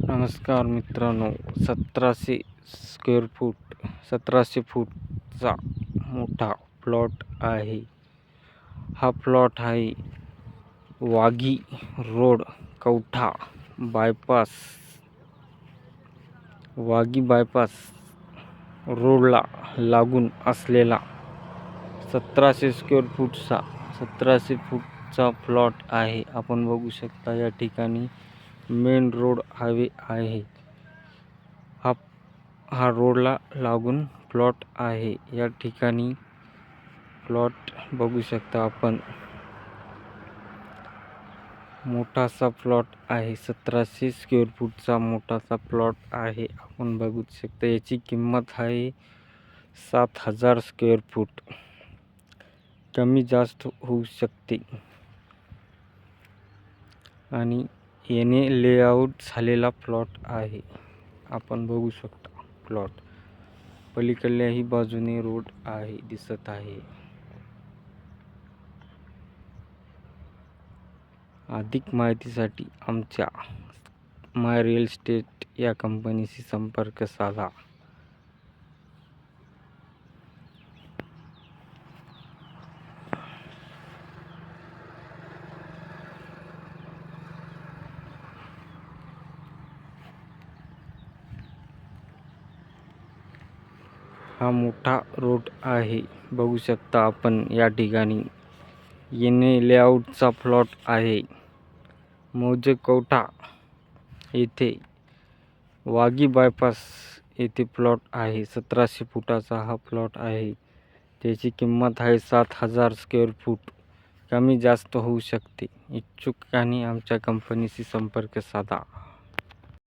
नमस्कार मित्रांनो, 1700 फूटचा मोठा प्लॉट आहे. हा प्लॉट आहे वाघी रोड, कौठा बायपास. वाघी बायपास रोडला लागून असलेला 1700 फूटचा प्लॉट आहे. आपण बघू शकता या ठिकाणी मेन रोड हायवे आहे. हा रोडला लागून प्लॉट आहे. या ठिकाणी प्लॉट बघू शकता आपण. मोठासा प्लॉट आहे. 1700 स्क्वेअर फूटचा मोठासा प्लॉट आहे. आपण बघू शकता याची किंमत आहे 7000 स्क्वेअर फूट. कमी जास्त होऊ शकते. आणि याने लेआउट झालेला प्लॉट आहे. आपण बघू शकता प्लॉट. पलीकडल्याही बाजूने रोड आहे दिसत आहे. अधिक माहितीसाठी आमच्या माय रिअल इस्टेट या कंपनीशी संपर्क साधा. हा मोठा रोड आहे, बघू शकता आपण. या ठिकाणी येणे लेआउटचा प्लॉट आहे. मौजे कौठा येथे वाघी बायपास येथे प्लॉट आहे. 1700 फुटाचा हा प्लॉट आहे. त्याची किंमत आहे 7000 स्क्वेअर फूट. कमी जास्त होऊ शकते. इच्छुकांनी आमच्या कंपनीशी संपर्क साधा.